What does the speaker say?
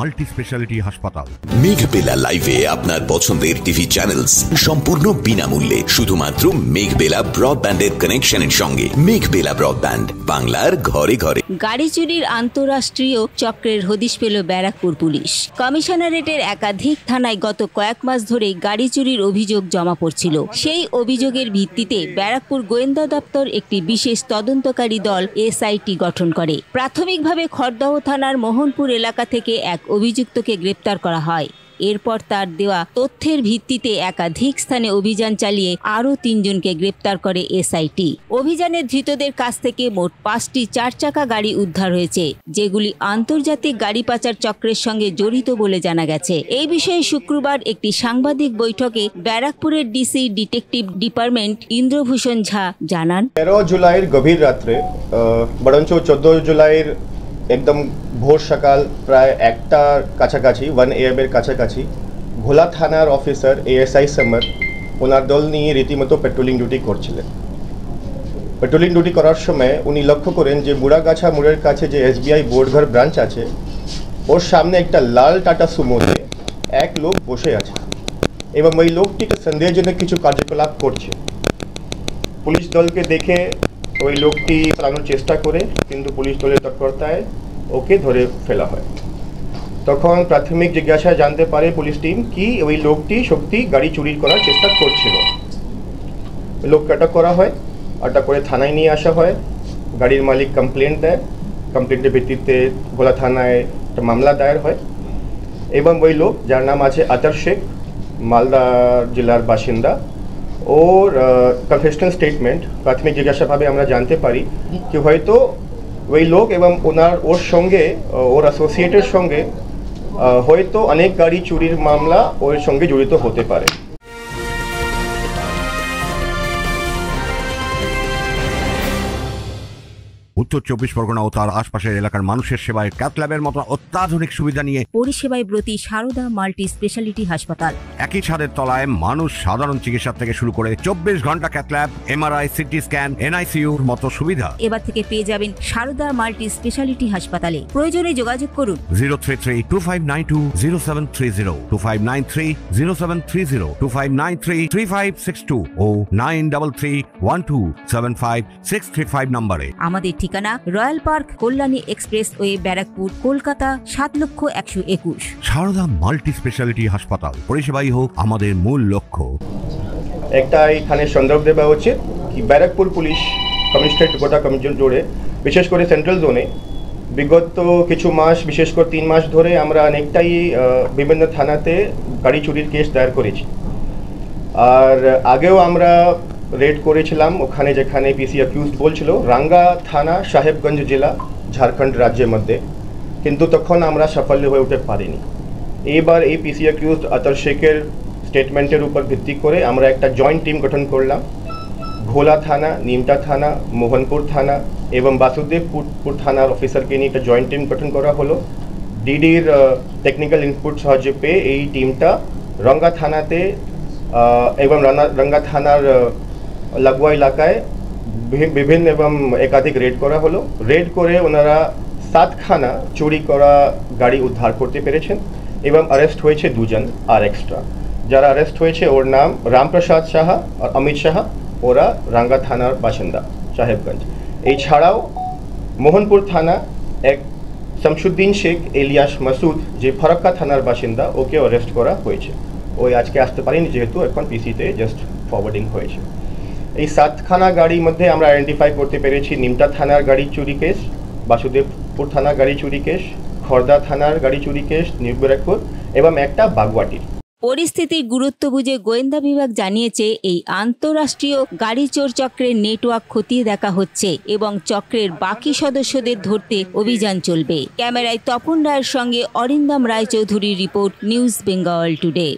Multi speciality হাসপাতাল। মেঘবেলা লাইভে আপনার পছন্দের টিভি চ্যানেলস সম্পূর্ণ বিনামূল্যে, শুধুমাত্র মেঘবেলা ব্রডব্যান্ডের কানেকশনের সঙ্গে। মেঘবেলা ব্রডব্যান্ড, বাংলার ঘরে ঘরে। গাড়ি চুরির আন্তঃরাষ্ট্রীয় চক্রের হদিশ পেল ব্যারাকপুর পুলিশ। কমিশনারেটের একাধিক থানায় গত কয়েক মাস ধরে গাড়ি চুরির অভিযোগ জমা পড়ছিল। সেই অভিযোগের ভিত্তিতে ব্যারাকপুর গোয়েন্দা দপ্তর একটি বিশেষ তদন্তকারী দল এসআইটি গঠন করে। প্রাথমিকভাবে খড়দহ থানার মোহনপুর এলাকা থেকে এক অভিযুক্তকে গ্রেপ্তার করা হয়। এরপর তার দেওয়া তথ্যের ভিত্তিতে একাধিক স্থানে অভিযান চালিয়ে আরও 3 জনকে গ্রেপ্তার করে এসআইটি। অভিযানে ধৃতদের কাছ থেকে মোট 5টি 4 চাকা গাড়ি উদ্ধার হয়েছে, যেগুলি আন্তর্জাতিক গাড়ি পাচার চক্রের সঙ্গে জড়িত বলে জানা গেছে। এই বিষয়ে শুক্রবার একটি সাংবাদিক বৈঠকে ব্যারাকপুরের ডিসি ডিটেকটিভ ডিপার্টমেন্ট ইন্দ্রভূষণ ঝা জানান, 13 জুলাইয়ের গভীর রাত্রে বরঞ্চ 14 জুলাইয়ের একদম ভোর সকাল প্রায় 1টার কাছাকাছি 1 AM এর কাছাকাছি ভোলা থানার অফিসার এএসআই সমর ওনার দল নিয়ে রীতিমতো পেট্রোলিং ডিউটি করছিলেন। পেট্রোলিং ডিউটি করার সময় উনি লক্ষ্য করেন যে মুড়াগাছা মোড়ের কাছে যে এসবিআই বোর্ডঘর ব্রাঞ্চ আছে, ওর সামনে একটা লাল টাটা সুমোতে এক লোক বসে আছে এবং ওই লোকটি সন্দেহজনক কিছু কার্যকলাপ করছে। পুলিশ দলকে দেখে ওই লোকটি পালানোর চেষ্টা করে, কিন্তু পুলিশ দলের তৎপরতায় ওকে ধরে ফেলা হয়। তখন প্রাথমিক জিজ্ঞাসায় জানতে পারে পুলিশ টিম কি ওই লোকটি সত্যি গাড়ি চুরি করার চেষ্টা করছিল। লোককে আটক করা হয়, আটক করে থানায় নিয়ে আসা হয়। গাড়ির মালিক কমপ্লেন্ট দেয়, কমপ্লেন্টের ভিত্তিতে ভোলা থানায় একটা মামলা দায়ের হয় এবং ওই লোক, যার নাম আছে আতর শেখ, মালদা জেলার বাসিন্দা, ওর কনফেশনাল স্টেটমেন্ট প্রাথমিক জিজ্ঞাসাভাবে আমরা জানতে পারি কি হয়তো ওই লোক এবং ওর সঙ্গে ওর অ্যাসোসিয়েটের সঙ্গে হয়তো অনেক গাড়ি চুরির মামলা ওর সঙ্গে জড়িত হতে পারে। উত্তর 24 পরগনা ও তার আশপাশের এলাকার মানুষের সেবায় ক্যাথ ল্যাবের মতো অত্যাধুনিক সুবিধা নিয়ে পরিষেবায় ব্রতী সারদা মাল্টি স্পেশালিটি হাসপাতাল। একই ছাদের তলায় মানুষ সাধারণ চিকিৎসা থেকে শুরু করে 24 ঘন্টা cath lab, MRI, CT scan, এনআইসিইউর মতো সুবিধা এবার থেকে পেয়ে যাবেন সারদা মাল্টি স্পেশালিটি হাসপাতালে। প্রয়োজনে যোগাযোগ করুন 033-2592-0730, 2593-0730, 2593-3562 ও 9331275635 নম্বরে। আমাদের ঠিকানা royal park, Kalyani expressway, Barrackpore, Kolkata 7,01,21। Sarada multi speciality হাসপাতাল, পরিষেবাই হোক আমাদের মূল লক্ষ্য। একটা এখানে সন্দর্ভ দেওয়া উচিত কি ব্যারাকপুর পুলিশ কমিশনারেট গোটা কমিশন জুড়ে, বিশেষ করে সেন্ট্রাল জোনে বিগত কিছু মাস, বিশেষ করে 3 মাস ধরে আমরা অনেকটাই বিভিন্ন থানাতে গাড়ি চুরির কেস দায়ের করেছি। আর আগেও আমরা রেড করেছিলাম ওখানে যেখানে পিসি অ্যাকিউজড বলছিল, রাঙ্গা থানা, সাহেবগঞ্জ জেলা, ঝাড়খণ্ড রাজ্যের মধ্যে, কিন্তু তখন আমরা সাফল্য হয়ে উঠতে পারিনি। এইবার এই পিসি অ্যাকিউজড আতর শেখের স্টেটমেন্টের উপর ভিত্তি করে আমরা একটা জয়েন্ট টিম গঠন করলাম। ভোলা থানা, নিমটা থানা, মোহনপুর থানা এবং বাসুদেবপুর থানার অফিসারকে নিয়ে একটা জয়েন্ট টিম গঠন করা হলো। ডিডির টেকনিক্যাল ইনপুট সাহায্য পেয়ে এই টিমটা রঙ্গা থানাতে এবং রঙ্গা থানার লাগোয়া এলাকায় বিভিন্ন এবং একাধিক রেড করা হলো। রেড করে ওনারা 7খানা চুরি করা গাড়ি উদ্ধার করতে পেরেছেন এবং অ্যারেস্ট হয়েছে 2 জন আর এক্সট্রা। যারা অ্যারেস্ট হয়েছে ওর নাম রামপ্রসাদ সাহা আর অমিত সাহা, ওরা রাঙ্গা থানার বাসিন্দা, সাহেবগঞ্জ। এছাড়াও মোহনপুর থানা এক শামসুদ্দিন শেখ এলিয়াস মাসুদ, যে ফরাক্কা থানার বাসিন্দা, ওকে অ্যারেস্ট করা হয়েছে। ওই আজকে আসতে পারিনি যেহেতু এখন পিসিতে জাস্ট ফরওয়ার্ডিং হয়েছে। এই 7খানা গাড়ির মধ্যে আমরা আইডেন্টিফাই করতে পেরেছি নিমটা থানার গাড়ি চুরি কেস, বাসুদেবপুর থানার গাড়ি চুরি কেস, খড়দা থানার গাড়ি চুরি কেস, নিউ ব্যারাকপুর এবং একটা বাগওয়াটির। পরিস্থিতির গুরুত্ব বুঝে গোয়েন্দা বিভাগ জানিয়েছে এই আন্তঃরাষ্ট্রীয় গাড়ি চোর চক্রের নেটওয়ার্ক খতিয়ে দেখা হচ্ছে এবং চক্রের বাকি সদস্যদের ধরতে অভিযান চলবে। ক্যামেরায় তপন রায়ের সঙ্গে অরিন্দম রায়চৌধুরীর রিপোর্ট, নিউজ বেঙ্গল টুডে।